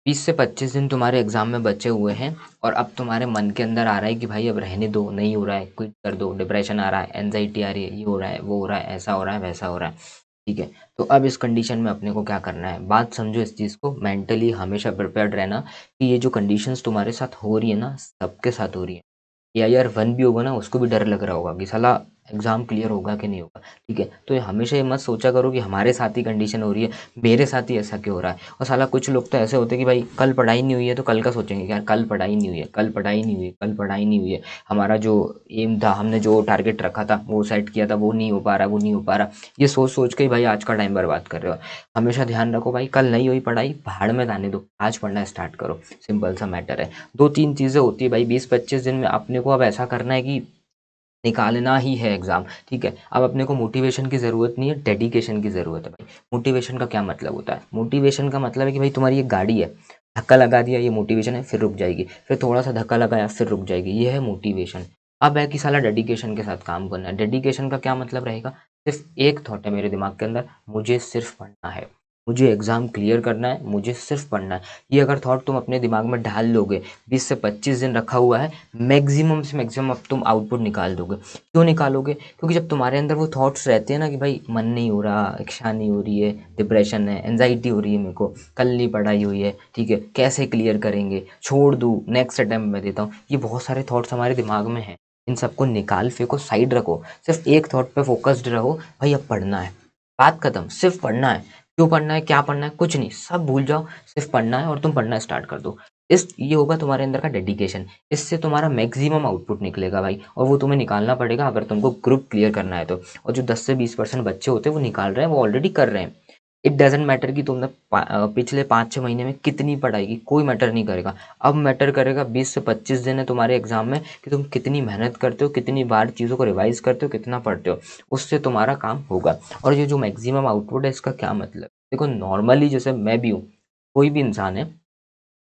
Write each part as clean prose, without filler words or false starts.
20 से 25 दिन तुम्हारे एग्ज़ाम में बचे हुए हैं और अब तुम्हारे मन के अंदर आ रहा है कि भाई अब रहने दो, नहीं हो रहा है, क्विट कर दो, डिप्रेशन आ रहा है, एंजाइटी आ रही है, ये हो रहा है, वो हो रहा है, ऐसा हो रहा है, वैसा हो रहा है। ठीक है, तो अब इस कंडीशन में अपने को क्या करना है, बात समझो इस चीज़ को, मेंटली हमेशा प्रिपेयर्ड रहना कि ये जो कंडीशंस तुम्हारे साथ हो रही है ना, सबके साथ हो रही है। या यार वन भी होगा ना, उसको भी डर लग रहा होगा कि साला एग्ज़ाम क्लियर होगा कि नहीं होगा। ठीक है, तो ये हमेशा ये मत सोचा करो कि हमारे साथ ही कंडीशन हो रही है, मेरे साथ ही ऐसा क्यों हो रहा है। और साला कुछ लोग तो ऐसे होते हैं कि भाई कल पढ़ाई नहीं हुई है तो कल का सोचेंगे कि यार कल पढ़ाई नहीं हुई है, कल पढ़ाई नहीं हुई है, कल पढ़ाई नहीं हुई है, हमारा जो एम था, हमने जो टारगेट रखा था, वो सेट किया था, वो नहीं हो पा रहा, वो नहीं हो पा रहा। ये सोच सोच के ही भाई आज का टाइम बर्बाद कर रहे हो। हमेशा ध्यान रखो भाई, कल नहीं हुई पढ़ाई, भाड़ में जाने दो, आज पढ़ना स्टार्ट करो। सिंपल सा मैटर है। 2-3 चीज़ें होती है भाई, 20-25 दिन में अपने को अब ऐसा करना है कि निकालना ही है एग्ज़ाम। ठीक है, अब अपने को मोटिवेशन की ज़रूरत नहीं है, डेडिकेशन की ज़रूरत है भाई। मोटिवेशन का क्या मतलब होता है? मोटिवेशन का मतलब है कि भाई तुम्हारी एक गाड़ी है, धक्का लगा दिया, ये मोटिवेशन है, फिर रुक जाएगी, फिर थोड़ा सा धक्का लगाया, फिर रुक जाएगी, ये है मोटिवेशन। अब है कि साला डेडिकेशन के साथ काम करना है। डेडिकेशन का क्या मतलब रहेगा? सिर्फ एक थॉट है मेरे दिमाग के अंदर, मुझे सिर्फ पढ़ना है, मुझे एग्ज़ाम क्लियर करना है, मुझे सिर्फ पढ़ना है। ये अगर थॉट तुम अपने दिमाग में ढाल लोगे, 20 से 25 दिन रखा हुआ है, मैक्सिमम से मैक्सिमम अब तुम आउटपुट निकाल दोगे। क्यों निकालोगे? क्योंकि जब तुम्हारे अंदर वो थॉट्स रहते हैं ना कि भाई मन नहीं हो रहा, इच्छा नहीं हो रही है, डिप्रेशन है, एंजाइटी हो रही है, मेरे को कल नहीं पढ़ाई हुई है, ठीक है, कैसे क्लियर करेंगे, छोड़ दूँ, नेक्स्ट अटेम्प्ट में देता हूँ, ये बहुत सारे थॉट्स हमारे दिमाग में हैं। इन सबको निकाल फेंको, साइड रखो, सिर्फ एक थॉट पे फोकस्ड रहो, भाई अब पढ़ना है, बात खत्म, सिर्फ पढ़ना है। क्यों पढ़ना है, क्या पढ़ना है, कुछ नहीं, सब भूल जाओ, सिर्फ पढ़ना है और तुम पढ़ना स्टार्ट कर दो। इस ये होगा तुम्हारे अंदर का डेडिकेशन। इससे तुम्हारा मैक्सिमम आउटपुट निकलेगा भाई, और वो तुम्हें निकालना पड़ेगा अगर तुमको ग्रुप क्लियर करना है तो। और जो 10 से 20% बच्चे होते हैं वो निकाल रहे हैं, वो ऑलरेडी कर रहे हैं। इट डजेंट मैटर कि तुमने पिछले 5-6 महीने में कितनी पढ़ाई की, कोई मैटर नहीं करेगा। अब मैटर करेगा 20 से 25 दिन है तुम्हारे एग्जाम में कि तुम कितनी मेहनत करते हो, कितनी बार चीज़ों को रिवाइज करते हो, कितना पढ़ते हो, उससे तुम्हारा काम होगा। और ये जो मैक्सिमम आउटपुट है, इसका क्या मतलब? देखो नॉर्मली जैसे मैं भी हूँ, कोई भी इंसान है,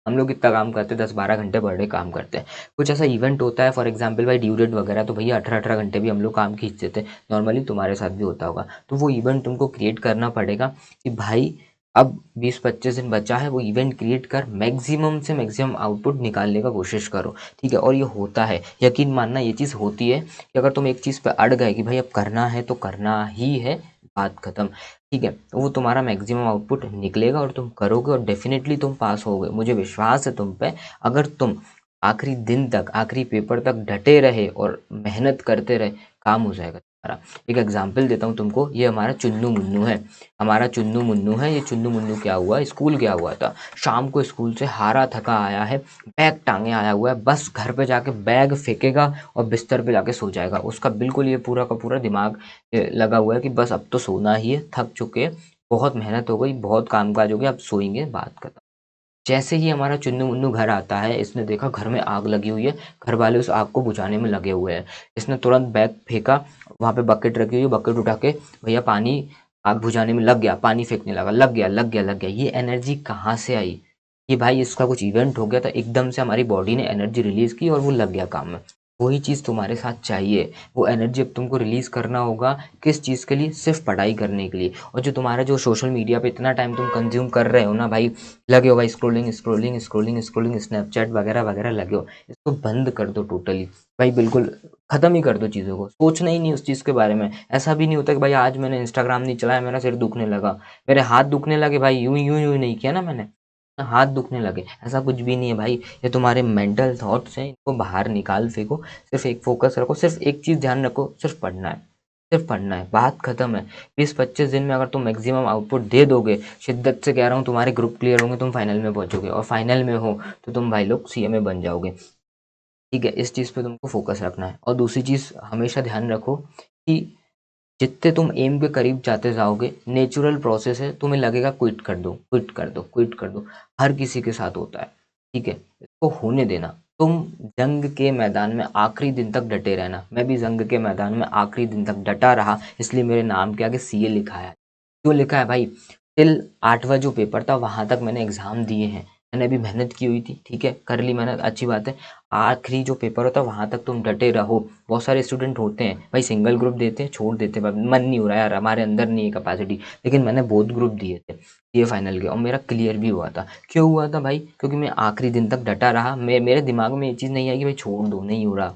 हम लोग कितना काम करते हैं, 10-12 घंटे पर डे काम करते हैं। कुछ ऐसा इवेंट होता है फॉर एग्जांपल भाई ड्यू डेट वगैरह, तो भैया 18-18 घंटे भी हम लोग काम खींच देते हैं। नॉर्मली तुम्हारे साथ भी होता होगा। तो वो इवेंट तुमको क्रिएट करना पड़ेगा कि भाई अब 20-25 दिन बचा है, वो इवेंट क्रिएट कर मैक्सिमम से मैक्सिमम आउटपुट निकालने का कोशिश करो। ठीक है, और ये होता है, यकीन मानना ये चीज़ होती है कि अगर तुम एक चीज़ पे अड़ गए कि भाई अब करना है तो करना ही है, बात खत्म। ठीक है, तो वो तुम्हारा मैक्सिमम आउटपुट निकलेगा और तुम करोगे और डेफिनेटली तुम पास होगे, मुझे विश्वास है तुम पे। अगर तुम आखिरी दिन तक, आखिरी पेपर तक डटे रहे और मेहनत करते रहे, काम हो जाएगा तुम्हारा। एक एग्जांपल देता हूँ तुमको, ये हमारा चुन्नू मुन्नू है, हमारा चुन्नू मुन्नू है। ये चुन्नू मुन्नू क्या हुआ, स्कूल गया हुआ था, शाम को स्कूल से हारा थका आया है, बैग टांगे आया हुआ है, बस घर पे जाके बैग फेंकेगा और बिस्तर पे जाके सो जाएगा। उसका बिल्कुल ये पूरा का पूरा दिमाग लगा हुआ है कि बस अब तो सोना ही है, थक चुके हैं, बहुत मेहनत हो गई, बहुत कामकाज हो गया, अब सोएंगे, बात खत्म। जैसे ही हमारा चुन्नू मुन्नू घर आता है, इसने देखा घर में आग लगी हुई है, घर वाले उस आग को बुझाने में लगे हुए हैं। इसने तुरंत बैग फेंका, वहाँ पे बकेट रखी हुई है, बकेट उठा के भैया पानी, आग बुझाने में लग गया, पानी फेंकने लगा, लग गया लग गया लग गया। ये एनर्जी कहाँ से आई? कि भाई इसका कुछ इवेंट हो गया था, एकदम से हमारी बॉडी ने एनर्जी रिलीज की और वो लग गया काम में। वही चीज़ तुम्हारे साथ चाहिए, वो एनर्जी अब तुमको रिलीज करना होगा। किस चीज़ के लिए? सिर्फ पढ़ाई करने के लिए। और जो तुम्हारा जो सोशल मीडिया पे इतना टाइम तुम कंज्यूम कर रहे हो ना भाई, लगे हो भाई scrolling scrolling scrolling scrolling, Snapchat वगैरह वगैरह लगे हो, इसको बंद कर दो टोटली भाई, बिल्कुल खत्म ही कर दो चीज़ों को, सोचना ही नहीं उस चीज़ के बारे में। ऐसा भी नहीं होता कि भाई आज मैंने इंस्टाग्राम नहीं चलाया, मेरा सिर दुखने लगा, मेरे हाथ दुखने लगे, भाई यूं यूं यूं नहीं किया ना मैंने, हाथ दुखने लगे, ऐसा कुछ भी नहीं है भाई। ये तुम्हारे मेंटल थॉट्स हैं, इनको बाहर निकाल फेंको। सिर्फ एक फोकस रखो, सिर्फ एक चीज़ ध्यान रखो, सिर्फ पढ़ना है, सिर्फ पढ़ना है, बात खत्म है। 20-25 दिन में अगर तुम मैक्सिमम आउटपुट दे दोगे, शिद्दत से कह रहा हूँ, तुम्हारे ग्रुप क्लियर होंगे, तुम फाइनल में पहुंचोगे, और फाइनल में हो तो तुम भाई लोग सीएमए बन जाओगे। ठीक है, इस चीज़ पे तुमको फोकस रखना है। और दूसरी चीज़ हमेशा ध्यान रखो कि जितने तुम एम के करीब जाते जाओगे, नेचुरल प्रोसेस है, तुम्हें लगेगा क्विट कर दो, क्विट कर दो, क्विट कर दो, हर किसी के साथ होता है। ठीक है, इसको होने देना। तुम जंग के मैदान में आखिरी दिन तक डटे रहना। मैं भी जंग के मैदान में आखिरी दिन तक डटा रहा, इसलिए मेरे नाम के आगे सीए लिखा है। क्यों लिखा है भाई? टिल 8वां जो पेपर था वहां तक मैंने एग्जाम दिए हैं, मैंने अभी मेहनत की हुई थी, ठीक है, कर ली मेहनत, अच्छी बात है। आखिरी जो पेपर होता है वहाँ तक तुम डटे रहो। बहुत सारे स्टूडेंट होते हैं भाई, सिंगल ग्रुप देते हैं, छोड़ देते हैं, मन नहीं हो रहा यार, हमारे अंदर नहीं है कैपेसिटी। लेकिन मैंने बहुत ग्रुप दिए थे ये फाइनल के, और मेरा क्लियर भी हुआ था। क्यों हुआ था भाई? क्योंकि मैं आखिरी दिन तक डटा रहा। मेरे दिमाग में ये चीज़ नहीं आई कि भाई छोड़ दो, नहीं हो रहा,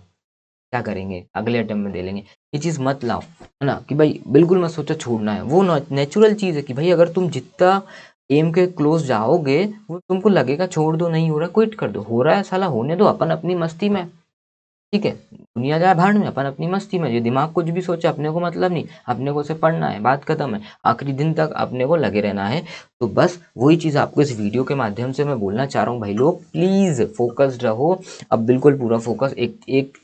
क्या करेंगे, अगले अटेम्प्ट में दे लेंगे। ये चीज़ मत लाओ, है ना, कि भाई बिल्कुल मत सोचो छोड़ना है। वो नेचुरल चीज़ है कि भाई अगर तुम जितना एम के क्लोज जाओगे, वो तुमको लगेगा छोड़ दो, नहीं हो रहा, क्विट कर दो। हो रहा है साला, होने दो, अपन अपनी मस्ती में, ठीक है, दुनिया जाए भाड़ में, अपन अपनी मस्ती में, जो दिमाग कुछ भी सोचे अपने को मतलब नहीं, अपने को सिर्फ पढ़ना है, बात खत्म है। आखिरी दिन तक अपने को लगे रहना है। तो बस वही चीज़ आपको इस वीडियो के माध्यम से मैं बोलना चाह रहा हूँ भाई लोग, प्लीज़ फोकस्ड रहो। अब बिल्कुल पूरा फोकस एक एक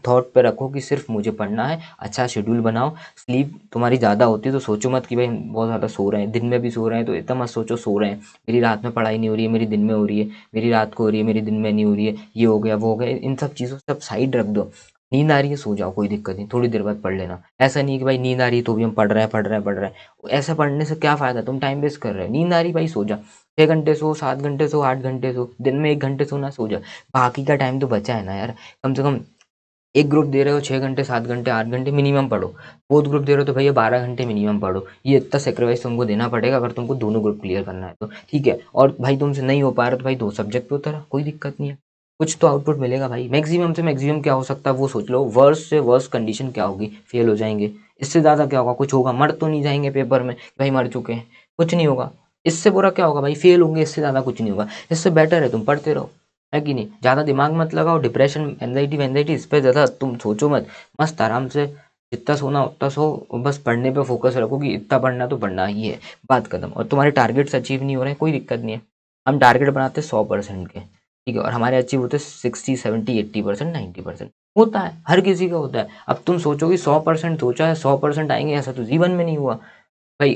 थॉट पे रखो कि सिर्फ मुझे पढ़ना है। अच्छा शेड्यूल बनाओ। स्लीप तुम्हारी ज़्यादा होती है तो सोचो मत कि भाई बहुत ज़्यादा सो रहे हैं, दिन में भी सो रहे हैं, तो इतना मत सोचो सो रहे हैं, मेरी रात में पढ़ाई नहीं हो रही है, मेरी दिन में हो रही है, मेरी रात को हो रही है, मेरी दिन में नहीं हो रही है, ये हो गया वो हो गया, इन सब चीज़ों सब साइड रख दो। नींद आ रही है सो जाओ, कोई दिक्कत नहीं, थोड़ी देर बाद पढ़ लेना। ऐसा नहीं कि भाई नींद आ रही है तो भी हम पढ़ रहे हैं। ऐसा पढ़ने से क्या फ़ायदा, तुम टाइम वेस्ट कर रहे हो। नींद आ रही भाई सो जा, 6 घंटे सो, 7 घंटे सो, 8 घंटे सो, दिन में 1 घंटे सोना, सो जा। बाकी का टाइम तो बचा है ना यार, कम से कम एक ग्रुप दे रहे हो 6 घंटे, 7 घंटे, 8 घंटे मिनिमम पढ़ो। फोर्थ ग्रुप दे रहे हो तो भैया 12 घंटे मिनिमम पढ़ो। ये इतना सेक्रीफाइस तुमको देना पड़ेगा अगर तुमको दोनों ग्रुप क्लियर करना है तो, ठीक है। और भाई तुमसे नहीं हो पा रहा तो भाई 2 सब्जेक्ट पे उतरा, कोई दिक्कत नहीं है, कुछ तो आउटपुट मिलेगा भाई। मैक्सिमम से मैक्सिमम क्या हो सकता है वो सोच लो, वर्स्ट से वर्स्ट कंडीशन क्या होगी, फेल हो जाएंगे। इससे ज़्यादा क्या होगा, कुछ होगा, मर तो नहीं जाएंगे पेपर में कि भाई मर चुके हैं, कुछ नहीं होगा। इससे बुरा क्या होगा भाई, फेल होंगे, इससे ज़्यादा कुछ नहीं होगा। इससे बेटर है तुम पढ़ते रहो, है कि नहीं। ज़्यादा दिमाग मत लगाओ, डिप्रेशन एंजाइटी वेंजाइटी इस पर ज़्यादा तुम सोचो मत। मस्त आराम से जितना सोना उतना सो, बस पढ़ने पे फोकस रखो कि इतना पढ़ना तो पढ़ना ही है, बात खत्म। और तुम्हारे टारगेट्स अचीव नहीं हो रहे हैं, कोई दिक्कत नहीं है। हम टारगेट बनाते हैं 100% के, ठीक है, और हमारे अचीव होते हैं 60 70 80%, 90%। होता है, हर किसी का होता है। अब तुम सोचोगे 100% सोचा है 100% आएंगे, ऐसा तो जीवन में नहीं हुआ भाई।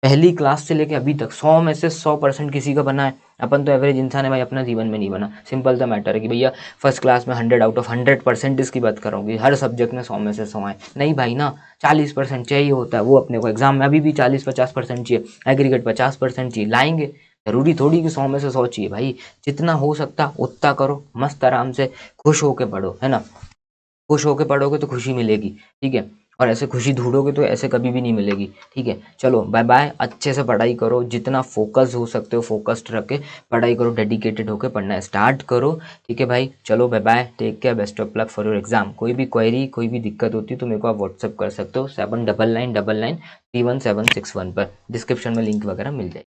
पहली क्लास से लेके अभी तक 100 में से 100% किसी का बना है। अपन तो एवरेज इंसान है भाई, अपना जीवन में नहीं बना। सिंपल सा मैटर है कि भैया फर्स्ट क्लास में 100 आउट ऑफ 100% इसकी बात कर रहा हूँ कि हर सब्जेक्ट में 100 में से 100 है, नहीं भाई ना। 40% चाहिए होता है, वो अपने को एग्जाम में अभी भी 40-50% चाहिए, एग्रीगेट 50% चाहिए, लाएंगे। जरूरी थोड़ी कि 100 में से 100 चाहिए भाई। जितना हो सकता उतना करो, मस्त आराम से खुश होके पढ़ो, है ना। खुश होके पढ़ोगे तो खुशी मिलेगी, ठीक है। और ऐसे खुशी ढूंढोगे तो ऐसे कभी भी नहीं मिलेगी, ठीक है। चलो बाय बाय, अच्छे से पढ़ाई करो, जितना फोकस हो सकते हो फोकस्ड रख के पढ़ाई करो, डेडिकेटेड होके पढ़ना स्टार्ट करो, ठीक है भाई। चलो bye bye, take care, best of luck for your exam. कोई भी क्वेरी कोई भी दिक्कत होती है तो मेरे को आप व्हाट्सअप कर सकते हो 7999931761 पर, डिस्क्रिप्शन में लिंक वगैरह मिल जाएगी।